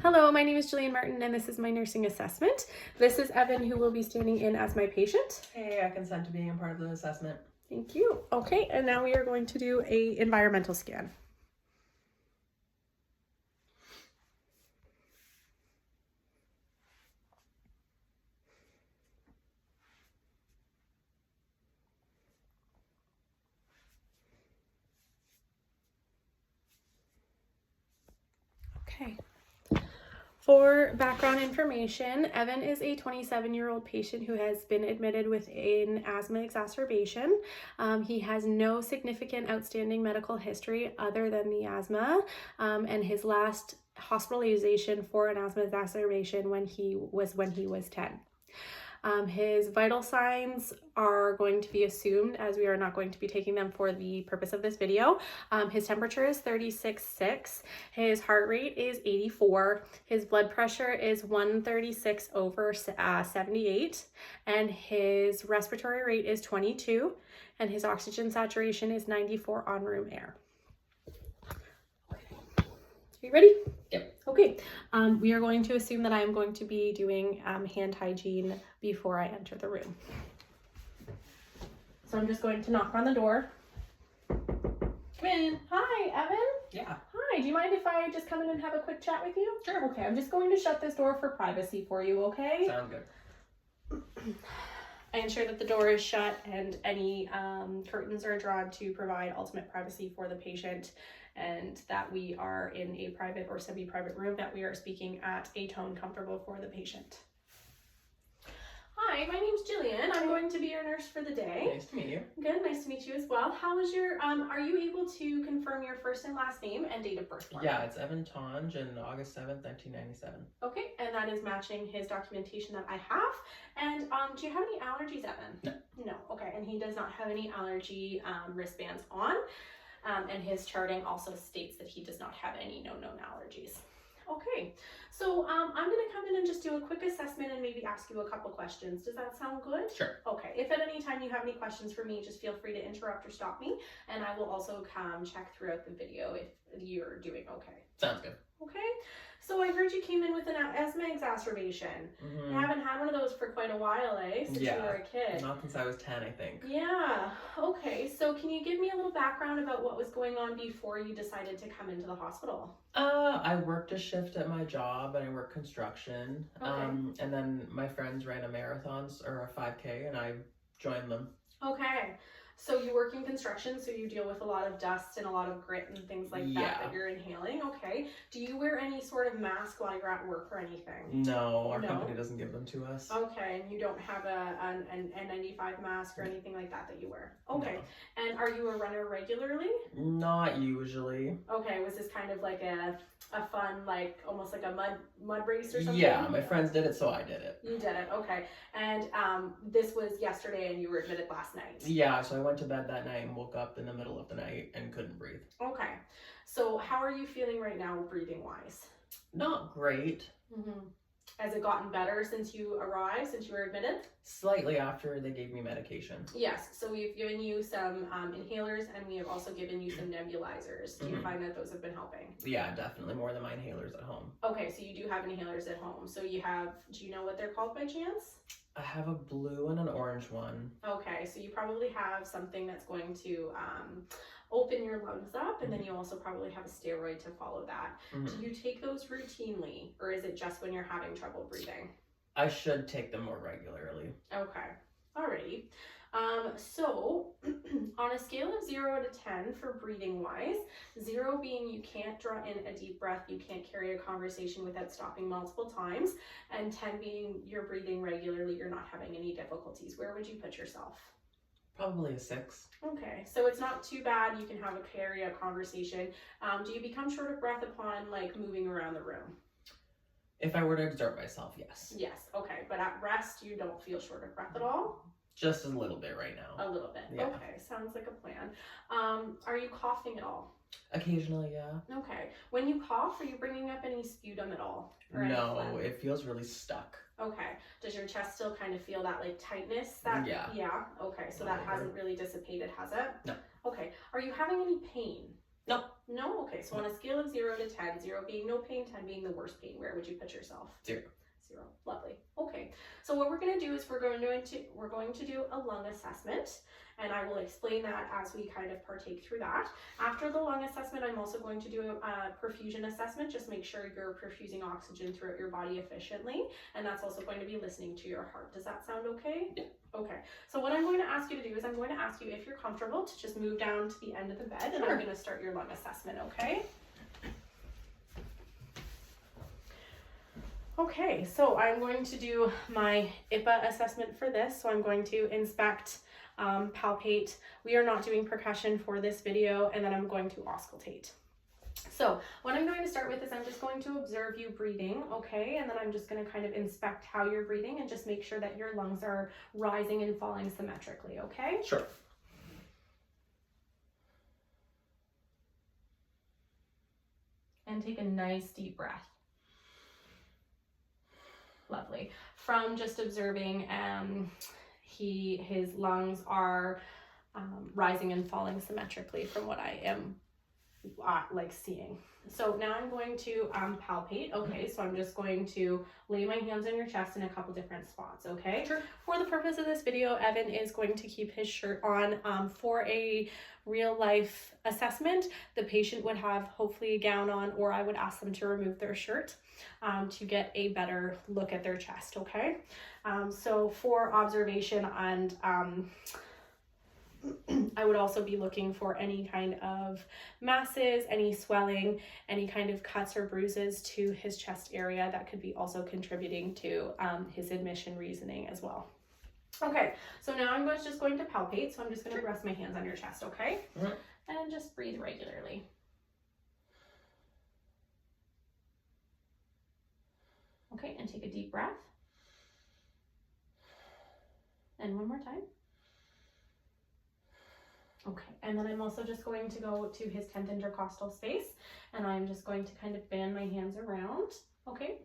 Hello, my name is Aquin-Martin and this is my nursing assessment. This is Evan, who will be standing in as my patient. Hey, I consent to being a part of the assessment. Thank you. Okay, and now we are going to do a environmental scan. Okay. For background information, Evan is a 27-year-old patient who has been admitted with an asthma exacerbation. He has no significant outstanding medical history other than the asthma, and his last hospitalization for an asthma exacerbation when he was 10. His vital signs are going to be assumed, as we are not going to be taking them for the purpose of this video. His temperature is 36.6. His heart rate is 84. His blood pressure is 136 over 78. And his respiratory rate is 22. And his oxygen saturation is 94 on room air. Are you ready? Yep. Okay, we are going to assume that I am going to be doing hand hygiene before I enter the room. So I'm just going to knock on the door. Come in. Hi, Evan. Yeah. Hi, do you mind if I just come in and have a quick chat with you? Sure. Okay, I'm just going to shut this door for privacy for you, okay? Sounds good. I ensure that the door is shut and any curtains are drawn to provide ultimate privacy for the patient, and that we are in a private or semi-private room, that we are speaking at a tone comfortable for the patient. Hi, my name's Jillian. I'm going to be your nurse for the day. Nice to meet you. Good, nice to meet you as well. How was your, are you able to confirm your first and last name and date of birth for me? Yeah, it's Evan Tonge and August 7th, 1997. Okay, and that is matching his documentation that I have. And do you have any allergies, Evan? No. No, okay, and he does not have any allergy wristbands on. And his charting also states that he does not have any known allergies. Okay, so I'm gonna come in and just do a quick assessment and maybe ask you a couple questions. Does that sound good? Sure. Okay, if at any time you have any questions for me, just feel free to interrupt or stop me, and I will also check throughout the video if you're doing okay. Sounds good. Okay, so I heard you came in with an asthma exacerbation. Mm-hmm. You haven't had one of those for quite a while, eh? Since you were a kid. Not since I was 10, I think. Yeah, okay, so can you give me a little background about what was going on before you decided to come into the hospital? I worked a shift at my job and I worked construction. Okay. And then my friends ran a marathon or a 5K and I joined them. Okay, so you work in construction, so you deal with a lot of dust and a lot of grit and things like that you're inhaling. Okay, do you wear any sort of mask while you're at work or anything? No, our company doesn't give them to us. Okay, and you don't have an N95 mask or anything like that you wear? Okay, no. And are you a runner regularly? Not usually. Okay, was this kind of like a fun, like almost like a mud race or something? Yeah, my friends did it, so I did it. You did it, okay. And this was yesterday and you were admitted last night? Yeah, so I went to bed that night and woke up in the middle of the night and couldn't breathe. Okay, so how are you feeling right now breathing wise? Not great. Mm-hmm. Has it gotten better since you arrived, since you were admitted? Slightly after they gave me medication. Yes, so we've given you some inhalers and we have also given you some nebulizers. Do you find that those have been helping? Yeah, definitely more than my inhalers at home. Okay, so you do have inhalers at home. So you have, do you know what they're called by chance? I have a blue and an orange one. Okay, so you probably have something that's going to open your lungs up, and then you also probably have a steroid to follow that. Do you take those routinely, or is it just when you're having trouble breathing? I should take them more regularly. Okay, alrighty. So on a scale of 0 to 10 for breathing wise, 0 being you can't draw in a deep breath, you can't carry a conversation without stopping multiple times, and 10 being you're breathing regularly, you're not having any difficulties, where would you put yourself? Probably a 6. Okay, so it's not too bad. You can carry a conversation. Do you become short of breath upon like moving around the room? If I were to exert myself, yes. Yes, okay, but at rest you don't feel short of breath at all? Just a little bit right now. A little bit, yeah. Okay, sounds like a plan. Are you coughing at all? Occasionally, yeah. Okay, when you cough, are you bringing up any sputum at all? No, it feels really stuck. Okay, does your chest still kind of feel that like tightness? Yeah, okay, so that hasn't really dissipated, has it? No. Okay, are you having any pain? No. No? Okay, so on a scale of 0 to 10, 0 being no pain, 10 being the worst pain, where would you put yourself? 0. 0. Lovely. Okay, so what we're going to do is we're going to do a lung assessment, and I will explain that as we kind of partake through that. After the lung assessment, I'm also going to do a perfusion assessment. Just make sure you're perfusing oxygen throughout your body efficiently, and that's also going to be listening to your heart. Does that sound okay? Yeah. Okay, so what I'm going to ask you to do is I'm going to ask you if you're comfortable to just move down to the end of the bed, and I'm going to start your lung assessment, okay? Okay, so I'm going to do my IPA assessment for this. So I'm going to inspect, palpate. We are not doing percussion for this video, and then I'm going to auscultate. So what I'm going to start with is I'm just going to observe you breathing, okay? And then I'm just going to kind of inspect how you're breathing and just make sure that your lungs are rising and falling symmetrically, okay? Sure. And take a nice deep breath. Lovely. From just observing, his lungs are rising and falling symmetrically from what I am like seeing. So now I'm going to palpate. Okay, so I'm just going to lay my hands on your chest in a couple different spots. Okay. Sure. For the purpose of this video, Evan is going to keep his shirt on. For a real life assessment, the patient would have hopefully a gown on, or I would ask them to remove their shirt to get a better look at their chest. Okay. So for observation and I would also be looking for any kind of masses, any swelling, any kind of cuts or bruises to his chest area that could be also contributing to his admission reasoning as well. Okay, so now I'm just going to palpate. So I'm just going to rest my hands on your chest, okay? Mm-hmm. And just breathe regularly. Okay, and take a deep breath. And one more time. Okay, and then I'm also just going to go to his 10th intercostal space, and I'm just going to kind of band my hands around. Okay,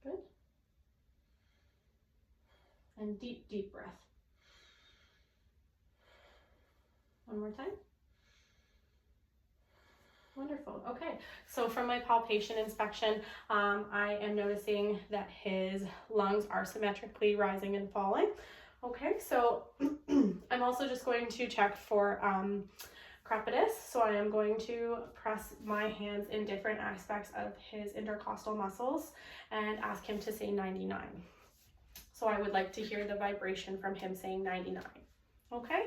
good. And deep, deep breath. One more time. Wonderful. Okay, so from my palpation inspection, I am noticing that his lungs are symmetrically rising and falling. Okay, so I'm also just going to check for crepitus. So I am going to press my hands in different aspects of his intercostal muscles and ask him to say 99. So I would like to hear the vibration from him saying 99. Okay,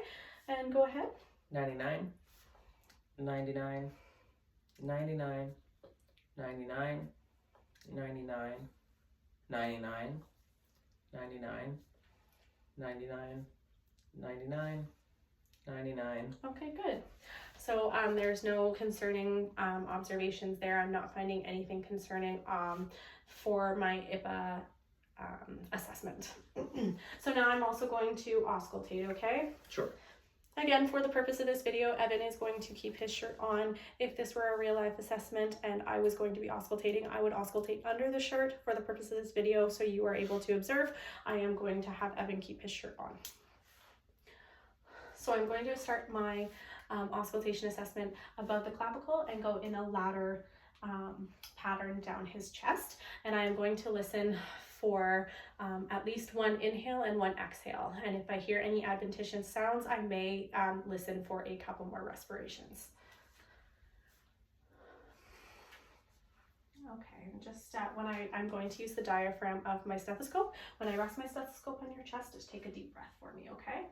and go ahead. 99, 99, 99, 99, 99, 99, 99, 99, 99, 99. Okay, good. So there's no concerning observations there. I'm not finding anything concerning for my IPA assessment. So now I'm also going to auscultate, okay? Sure. Again, for the purpose of this video, Evan is going to keep his shirt on. If this were a real life assessment and I was going to be auscultating, I would auscultate under the shirt for the purpose of this video so you are able to observe. I am going to have Evan keep his shirt on. So I'm going to start my auscultation assessment above the clavicle and go in a ladder pattern down his chest. And I am going to listen for at least one inhale and one exhale. And if I hear any adventitious sounds, I may listen for a couple more respirations. Okay, just when I'm going to use the diaphragm of my stethoscope. When I rest my stethoscope on your chest, just take a deep breath for me, okay?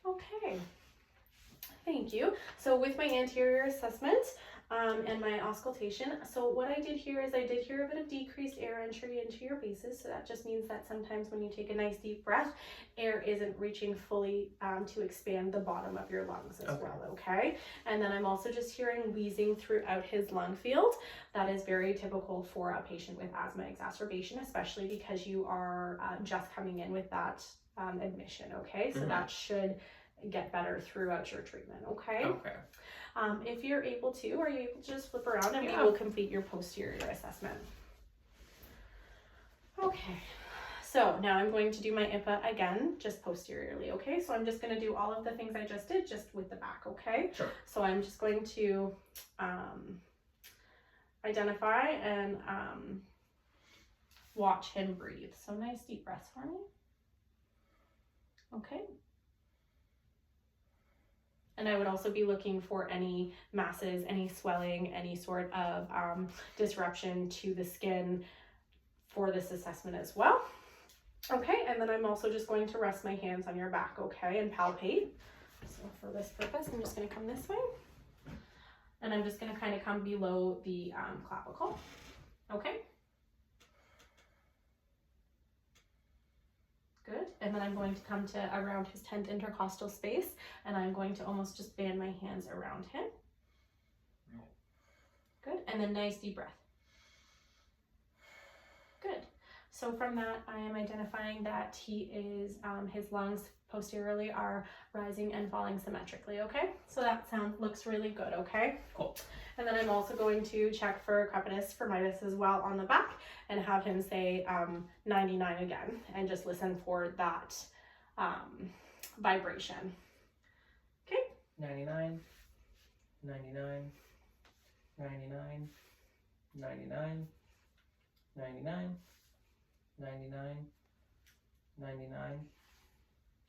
Okay, thank you. So with my anterior assessment, and my auscultation. So what I did here is I did hear a bit of decreased air entry into your bases. So that just means that sometimes when you take a nice deep breath, air isn't reaching fully to expand the bottom of your lungs as well, okay? And then I'm also just hearing wheezing throughout his lung field. That is very typical for a patient with asthma exacerbation, especially because you are just coming in with that admission, okay? So that should get better throughout your treatment, okay? Okay. If you're able to, are you able to just flip around and we will complete your posterior assessment. Okay, so now I'm going to do my IPA again, just posteriorly, okay? So I'm just going to do all of the things I just did, just with the back, okay? Sure. So I'm just going to identify and watch him breathe. So nice deep breaths for me. Okay. And I would also be looking for any masses, any swelling, any sort of disruption to the skin for this assessment as well. Okay, and then I'm also just going to rest my hands on your back, okay, and palpate. So for this purpose, I'm just going to come this way. And I'm just going to kind of come below the clavicle, okay? Good, and then I'm going to come to around his 10th intercostal space, and I'm going to almost just band my hands around him. Good, and then nice deep breath. Good. So from that, I am identifying that he is, his lungs posteriorly are rising and falling symmetrically, okay? So that looks really good, okay? Cool. And then I'm also going to check for crepitus firmitus as well on the back and have him say 99 again and just listen for that vibration. Okay? 99, 99, 99, 99, 99, 99, 99,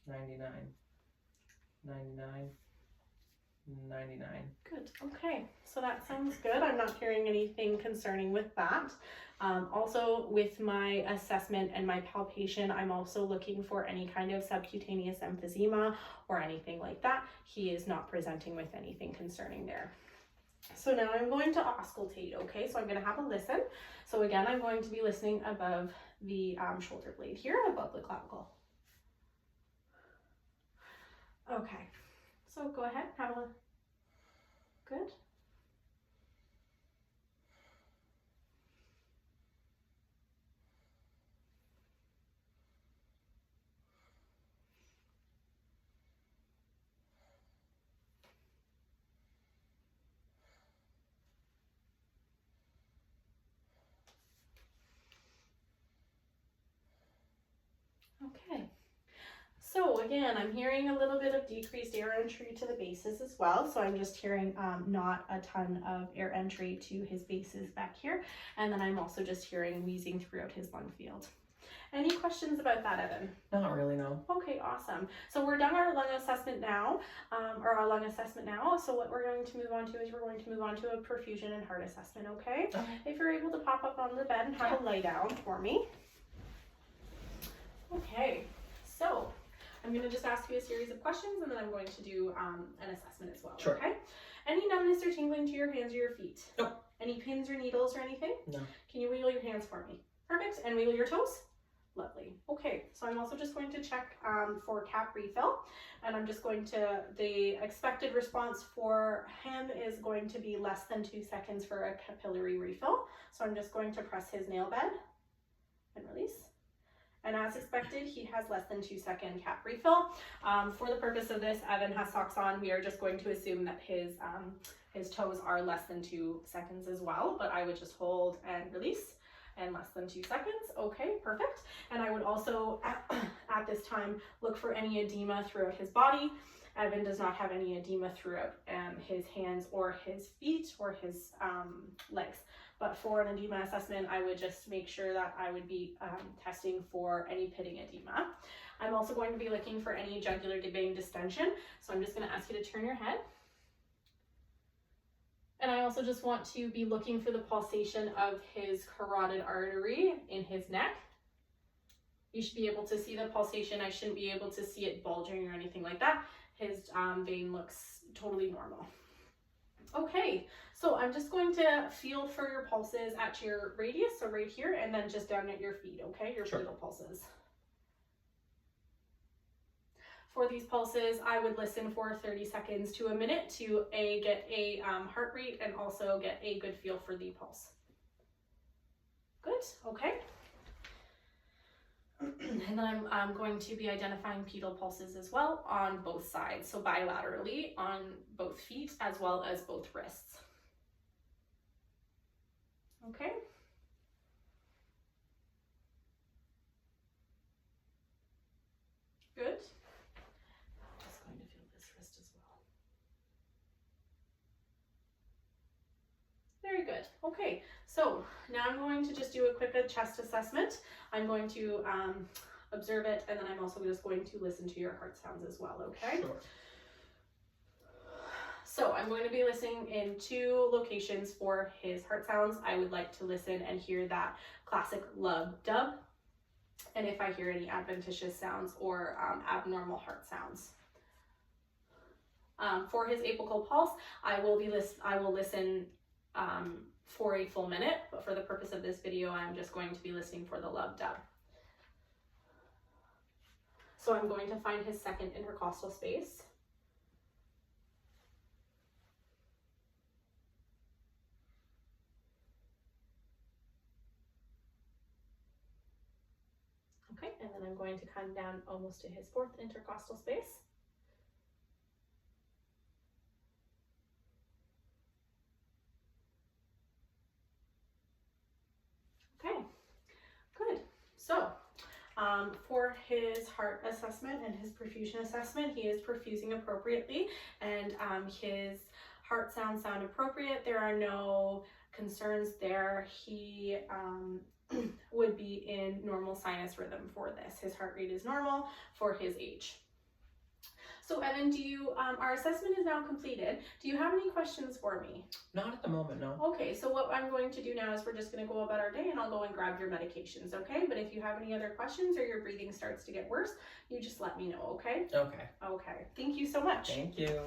99, 99, 99. Good. Okay. So that sounds good. I'm not hearing anything concerning with that. Also with my assessment and my palpation, I'm also looking for any kind of subcutaneous emphysema or anything like that. He is not presenting with anything concerning there. So now I'm going to auscultate, okay? So I'm going to have a listen. So again, I'm going to be listening above the shoulder blade here, above the clavicle. Okay, so go ahead, have a good. Okay. So again, I'm hearing a little bit of decreased air entry to the bases as well. So I'm just hearing not a ton of air entry to his bases back here. And then I'm also just hearing wheezing throughout his lung field. Any questions about that, Evan? Not really, no. Okay, awesome. So we're done our lung assessment now, So what we're going to move on to is we're going to move on to a perfusion and heart assessment, okay? If you're able to pop up on the bed and have a lay down for me. Okay, so I'm going to just ask you a series of questions and then I'm going to do an assessment as well, Sure. Okay? Any numbness or tingling to your hands or your feet? No. Any pins or needles or anything? No. Can you wiggle your hands for me? Perfect. And wiggle your toes? Lovely. Okay, so I'm also just going to check for cap refill, and I'm just going to, the expected response for him is going to be less than 2 seconds for a capillary refill. So I'm just going to press his nail bed and release. And as expected, he has less than 2 second cap refill. For the purpose of this, Evan has socks on. We are just going to assume that his toes are less than 2 seconds as well, but I would just hold and release. And less than 2 seconds. Okay, perfect. And I would also, at this time, look for any edema throughout his body. Evan does not have any edema throughout his hands or his feet or his legs. But for an edema assessment, I would just make sure that I would be testing for any pitting edema. I'm also going to be looking for any jugular vein distension. So I'm just going to ask you to turn your head. And I also just want to be looking for the pulsation of his carotid artery in his neck. You should be able to see the pulsation. I shouldn't be able to see it bulging or anything like that. His vein looks totally normal. Okay, so I'm just going to feel for your pulses at your radius, so right here, and then just down at your feet, okay? Your Sure. pedal pulses. For these pulses, I would listen for 30 seconds to a minute to get a heart rate and also get a good feel for the pulse. Good, okay. And then I'm going to be identifying pedal pulses as well on both sides, so bilaterally on both feet as well as both wrists. Okay. Good. I'm just going to feel this wrist as well. Very good. Okay, so now I'm going to just do a quick chest assessment. I'm going to observe it, and then I'm also just going to listen to your heart sounds as well, okay? Sure. So I'm going to be listening in 2 locations for his heart sounds. I would like to listen and hear that classic lub dub, and if I hear any adventitious sounds or abnormal heart sounds. For his apical pulse, I will listen for a full minute, but for the purpose of this video, I'm just going to be listening for the lub dub. So I'm going to find his second intercostal space. Okay, and then I'm going to come down almost to his fourth intercostal space. Okay, good. So for his heart assessment and his perfusion assessment, he is perfusing appropriately, and his heart sounds sound appropriate. There are no concerns there. He would be in normal sinus rhythm for this. His heart rate is normal for his age. So Evan, our assessment is now completed. Do you have any questions for me? Not at the moment, no. Okay, so what I'm going to do now is we're just going to go about our day, and I'll go and grab your medications, okay? But if you have any other questions or your breathing starts to get worse, you just let me know, okay? Okay. Okay, thank you so much. Thank you.